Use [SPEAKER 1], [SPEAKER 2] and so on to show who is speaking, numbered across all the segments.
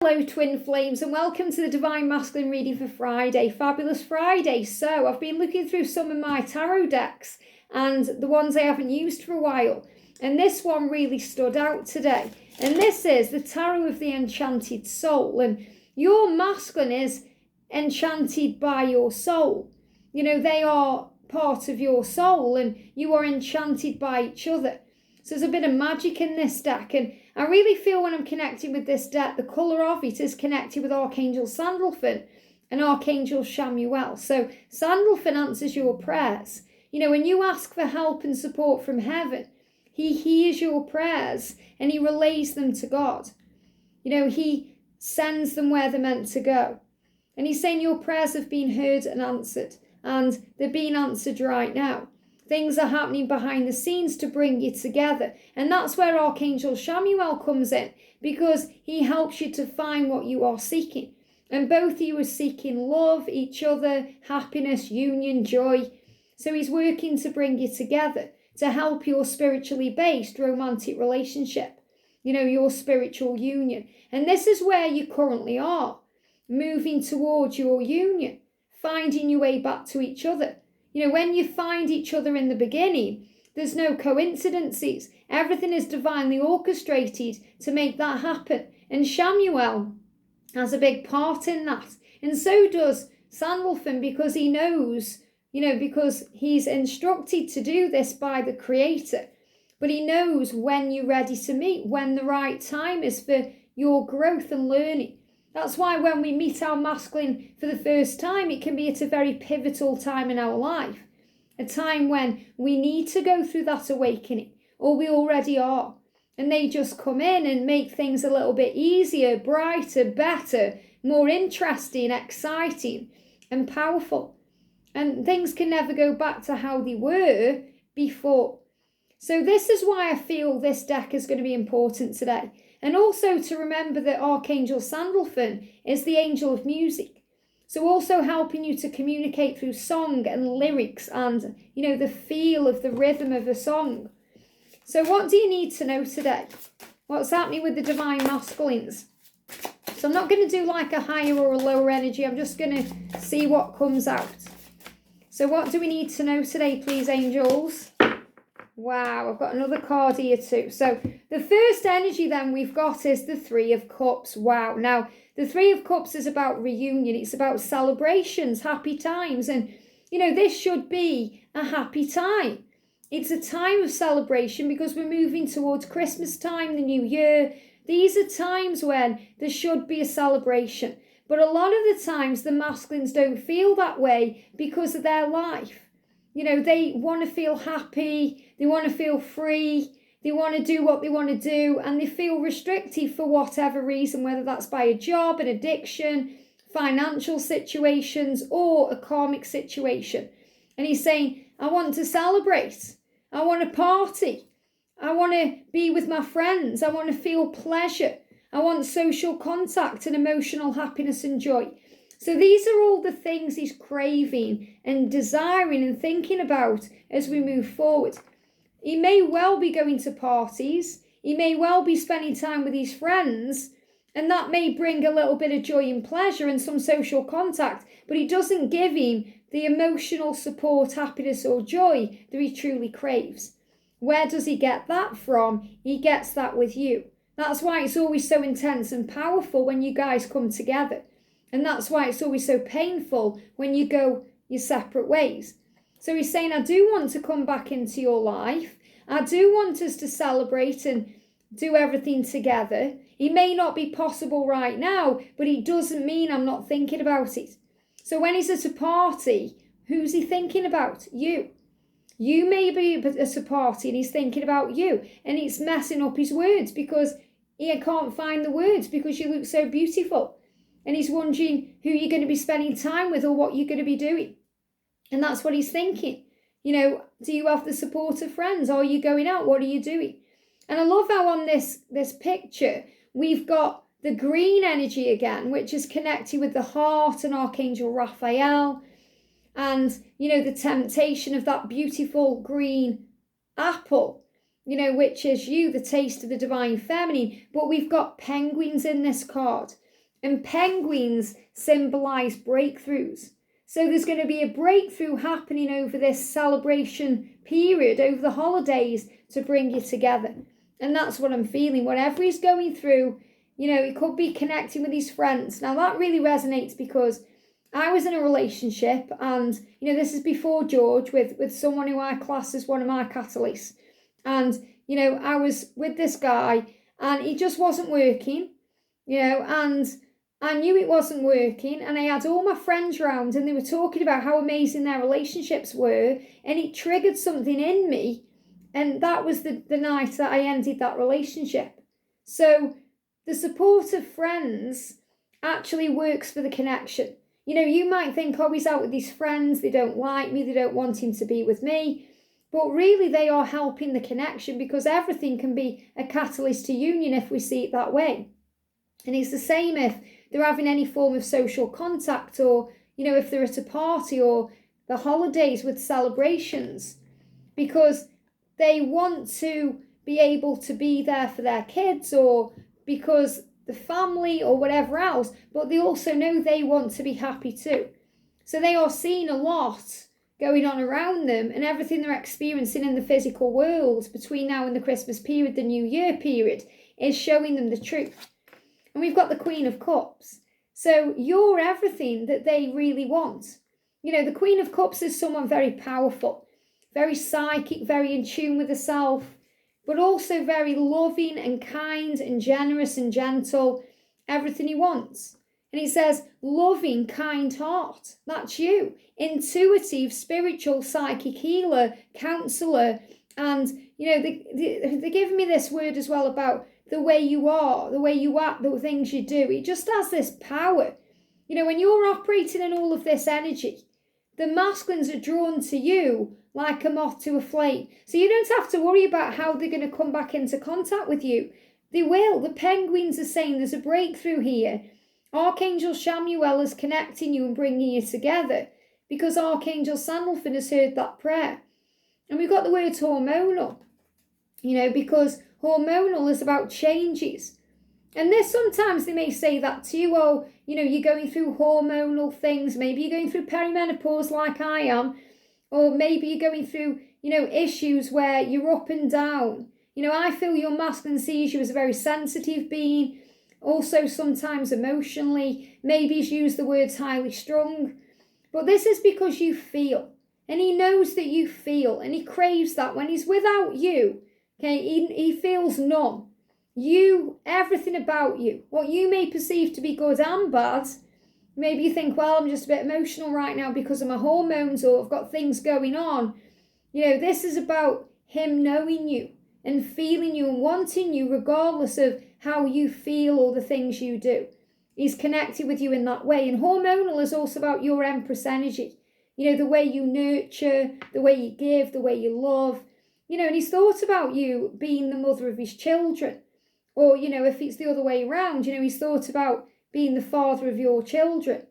[SPEAKER 1] Hello Twin Flames, and welcome to the Divine Masculine reading for Friday. Fabulous Friday. So I've been looking through some of my tarot decks and the ones I haven't used for a while, and this one really stood out today. And this is the Tarot of the Enchanted Soul, and your masculine is enchanted by your soul. You know, they are part of your soul and you are enchanted by each other. So there's a bit of magic in this deck, and I really feel when I'm connecting with this deck, the colour of it is connected with Archangel Sandalphon and Archangel Chamuel. So Sandalphon answers your prayers. You know, when you ask for help and support from heaven, he hears your prayers and he relays them to God. You know, he sends them where they're meant to go. And he's saying your prayers have been heard and answered, and they're being answered right now. Things are happening behind the scenes to bring you together. And that's where Archangel Chamuel comes in, because he helps you to find what you are seeking. And both of you are seeking love, each other, happiness, union, joy. So he's working to bring you together, to help your spiritually based romantic relationship. You know, your spiritual union. And this is where you currently are, moving towards your union, finding your way back to each other. You know, when you find each other in the beginning, there's no coincidences. Everything is divinely orchestrated to make that happen. And Chamuel has a big part in that. And so does Sandalphon, because he knows, you know, because he's instructed to do this by the Creator. But he knows when you're ready to meet, when the right time is for your growth and learning. That's why when we meet our masculine for the first time, it can be at a very pivotal time in our life. A time when we need to go through that awakening, or we already are. And they just come in and make things a little bit easier, brighter, better, more interesting, exciting, and powerful. And things can never go back to how they were before. So this is why I feel this deck is going to be important today. And also to remember that Archangel Sandalphon is the angel of music. So also helping you to communicate through song and lyrics and, you know, the feel of the rhythm of a song. So what do you need to know today? What's happening with the divine masculines? So I'm not going to do like a higher or a lower energy. I'm just going to see what comes out. So what do we need to know today, please, angels? Wow, I've got another card here too. So the first energy then we've got is the Three of Cups. Wow. Now, the Three of Cups is about reunion. It's about celebrations, happy times. And, you know, this should be a happy time. It's a time of celebration because we're moving towards Christmas time, the new year. These are times when there should be a celebration. But a lot of the times the masculines don't feel that way because of their life. You know, they want to feel happy, they want to feel free, they want to do what they want to do, and they feel restricted for whatever reason, whether that's by a job, an addiction, financial situations, or a karmic situation. And he's saying, I want to celebrate, I want to party, I want to be with my friends, I want to feel pleasure, I want social contact and emotional happiness and joy. So these are all the things he's craving and desiring and thinking about as we move forward. He may well be going to parties. He may well be spending time with his friends. And that may bring a little bit of joy and pleasure and some social contact. But it doesn't give him the emotional support, happiness or joy that he truly craves. Where does he get that from? He gets that with you. That's why it's always so intense and powerful when you guys come together. And that's why it's always so painful when you go your separate ways. So he's saying, I do want to come back into your life. I do want us to celebrate and do everything together. It may not be possible right now, but it doesn't mean I'm not thinking about it. So when he's at a party, who's he thinking about? You. You may be at a party and he's thinking about you. And it's messing up his words because he can't find the words because you look so beautiful. And he's wondering who you're going to be spending time with or what you're going to be doing. And that's what he's thinking. You know, do you have the support of friends? Are you going out? What are you doing? And I love how on this picture, we've got the green energy again, which is connected with the heart and Archangel Raphael. And, you know, the temptation of that beautiful green apple, you know, which is you, the taste of the divine feminine. But we've got penguins in this card. And penguins symbolize breakthroughs. So there's going to be a breakthrough happening over this celebration period, over the holidays, to bring you together. And that's what I'm feeling. Whatever he's going through, he could be connecting with his friends. Now that really resonates because I was in a relationship, and this is before George, with someone who I class as one of my catalysts. And I was with this guy, and he just wasn't working, and I knew it wasn't working, and I had all my friends round, and they were talking about how amazing their relationships were, and it triggered something in me, and that was the night that I ended that relationship. So the support of friends actually works for the connection. You might think, oh, he's out with his friends, they don't like me, they don't want him to be with me. But really, they are helping the connection, because everything can be a catalyst to union if we see it that way. And it's the same if they're having any form of social contact, or, if they're at a party or the holidays with celebrations, because they want to be able to be there for their kids, or because the family or whatever else, but they also know they want to be happy too. So they are seeing a lot going on around them, and everything they're experiencing in the physical world between now and the Christmas period, the New Year period, is showing them the truth. And we've got the Queen of Cups. So you're everything that they really want. The Queen of Cups is someone very powerful, very psychic, very in tune with the self, but also very loving and kind and generous and gentle, everything he wants. And he says, loving, kind heart, that's you. Intuitive, spiritual, psychic healer, counsellor. And, they give me this word as well about the way you are, the way you act, the things you do. It just has this power. When you're operating in all of this energy, the masculines are drawn to you like a moth to a flame. So you don't have to worry about how they're going to come back into contact with you. They will. The penguins are saying there's a breakthrough here. Archangel Shamuel is connecting you and bringing you together, because Archangel Sandalphon has heard that prayer. And we've got the word hormonal, because hormonal is about changes. And this, sometimes they may say that to you, oh, you're going through hormonal things. Maybe you're going through perimenopause like I am. Or maybe you're going through, issues where you're up and down. I feel your masculine sees you as a very sensitive being. Also sometimes emotionally. Maybe he's used the words highly strung. But this is because you feel. And he knows that you feel. And he craves that. When he's without you, okay, he feels numb. You, everything about you, what you may perceive to be good and bad. Maybe you think, well, I'm just a bit emotional right now because of my hormones, or I've got things going on. This is about him knowing you and feeling you and wanting you regardless of how you feel or the things you do. He's connected with you in that way. And hormonal is also about your Empress energy. The way you nurture, the way you give, the way you love. And he's thought about you being the mother of his children. Or, if it's the other way around, he's thought about being the father of your children,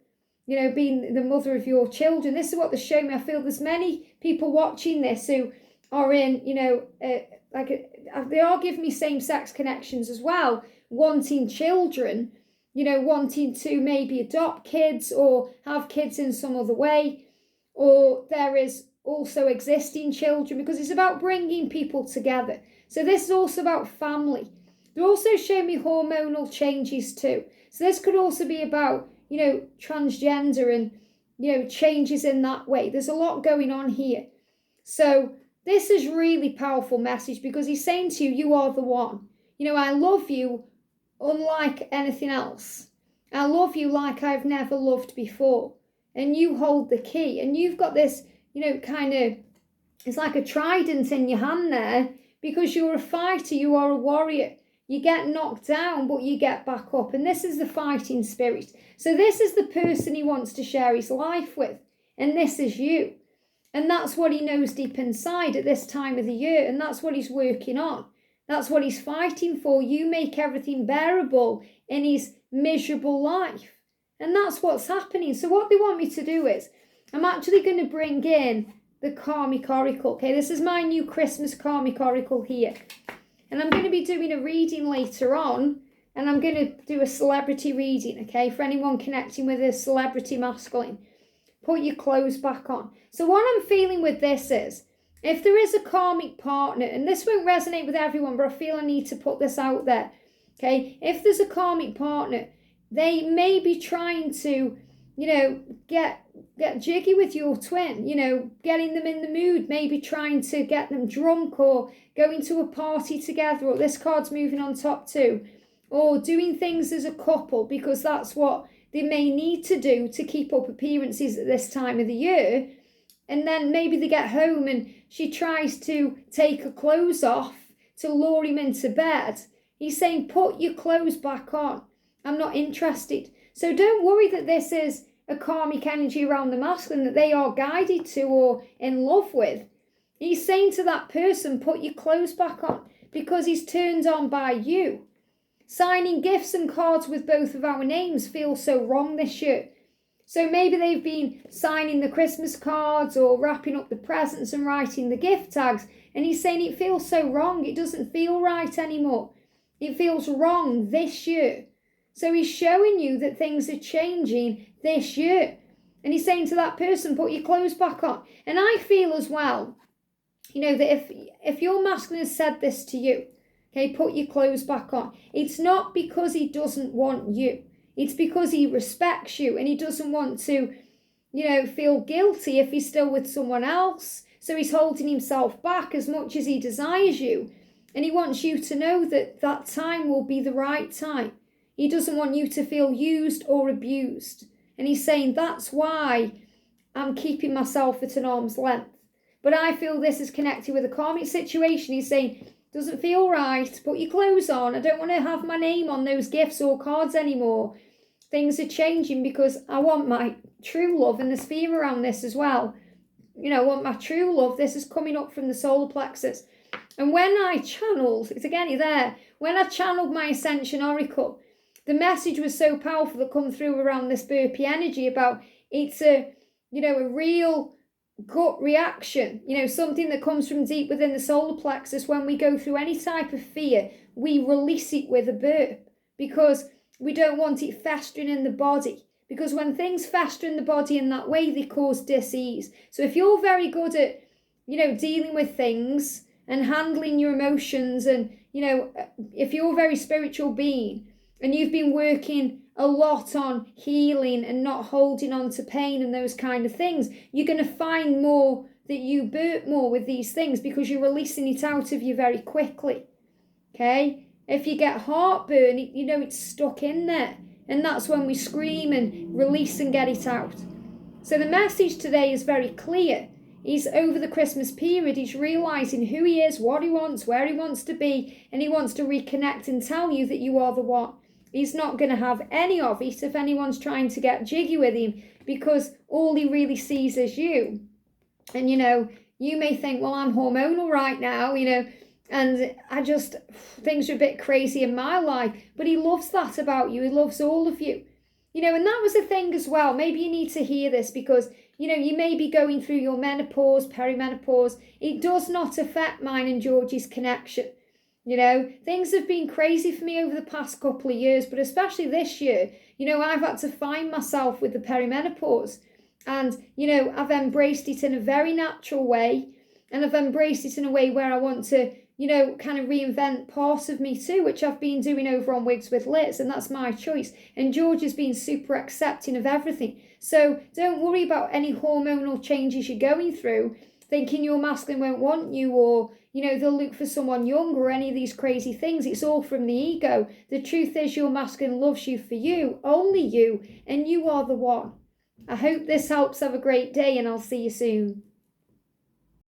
[SPEAKER 1] being the mother of your children. This is what they show me. I feel there's many people watching this who are in, they are giving me same-sex connections as well, wanting children, wanting to maybe adopt kids or have kids in some other way. Or there is also existing children, because it's about bringing people together. So this is also about family. They're also showing me hormonal changes too. So this could also be about, transgender and, changes in that way. There's a lot going on here. So this is really powerful message, because he's saying to you, you are the one. I love you unlike anything else. I love you like I've never loved before. And you hold the key. And you've got this, it's like a trident in your hand there, because you're a fighter, you are a warrior. You get knocked down, but you get back up. And this is the fighting spirit. So this is the person he wants to share his life with. And this is you. And that's what he knows deep inside at this time of the year. And that's what he's working on. That's what he's fighting for. You make everything bearable in his miserable life. And that's what's happening. So what they want me to do is, I'm actually going to bring in the Karmic Oracle. Okay, this is my new Christmas Karmic Oracle here. And I'm going to be doing a reading later on and I'm going to do a celebrity reading, okay? For anyone connecting with a celebrity masculine, put your clothes back on. So what I'm feeling with this is, if there is a karmic partner, and this won't resonate with everyone, but I feel I need to put this out there, okay? If there's a karmic partner, they may be trying to, get jiggy with your twin, getting them in the mood, maybe trying to get them drunk or going to a party together, or this card's moving on top too, or doing things as a couple, because that's what they may need to do to keep up appearances at this time of the year. And then maybe they get home and she tries to take her clothes off to lure him into bed. He's saying, put your clothes back on. I'm not interested. So don't worry that this is a karmic energy around the masculine that they are guided to or in love with. He's saying to that person, put your clothes back on, because he's turned on by you. Signing gifts and cards with both of our names feels so wrong this year. So maybe they've been signing the Christmas cards or wrapping up the presents and writing the gift tags, and he's saying it feels so wrong. It doesn't feel right anymore. It feels wrong this year. So he's showing you that things are changing this year. And he's saying to that person, put your clothes back on. And I feel as well, that if your masculine has said this to you, okay, put your clothes back on, it's not because he doesn't want you. It's because he respects you and he doesn't want to, feel guilty if he's still with someone else. So he's holding himself back as much as he desires you. And he wants you to know that that time will be the right time. He doesn't want you to feel used or abused. And he's saying, that's why I'm keeping myself at an arm's length. But I feel this is connected with a karmic situation. He's saying, doesn't feel right, put your clothes on. I don't want to have my name on those gifts or cards anymore. Things are changing because I want my true love, and there's fear around this as well. I want my true love. This is coming up from the solar plexus. And when I channeled, when I channeled my Ascension Oracle, the message was so powerful that come through around this burpee energy about it's a real gut reaction, something that comes from deep within the solar plexus. When we go through any type of fear, we release it with a burp because we don't want it festering in the body. Because when things fester in the body in that way, they cause dis-ease. So if you're very good at, dealing with things and handling your emotions, and, if you're a very spiritual being and you've been working a lot on healing and not holding on to pain and those kind of things, you're going to find more that you burp more with these things because you're releasing it out of you very quickly. Okay? If you get heartburn, it's stuck in there. And that's when we scream and release and get it out. So the message today is very clear. He's over the Christmas period, he's realising who he is, what he wants, where he wants to be, and he wants to reconnect and tell you that you are the one. He's not going to have any of it if anyone's trying to get jiggy with him, because all he really sees is you. And, you may think, well, I'm hormonal right now, and things are a bit crazy in my life. But he loves that about you. He loves all of you. And that was the thing as well. Maybe you need to hear this because, you may be going through your menopause, perimenopause. It does not affect mine and Georgie's connection. Things have been crazy for me over the past couple of years, but especially this year, I've had to find myself with the perimenopause. And, I've embraced it in a very natural way. And I've embraced it in a way where I want to, kind of reinvent parts of me too, which I've been doing over on Wigs with Liz, and that's my choice. And George has been super accepting of everything. So don't worry about any hormonal changes you're going through, thinking your masculine won't want you, or, they'll look for someone younger, or any of these crazy things. It's all from the ego. The truth is your masculine loves you for you, only you, and you are the one. I hope this helps. Have a great day, and I'll see you soon.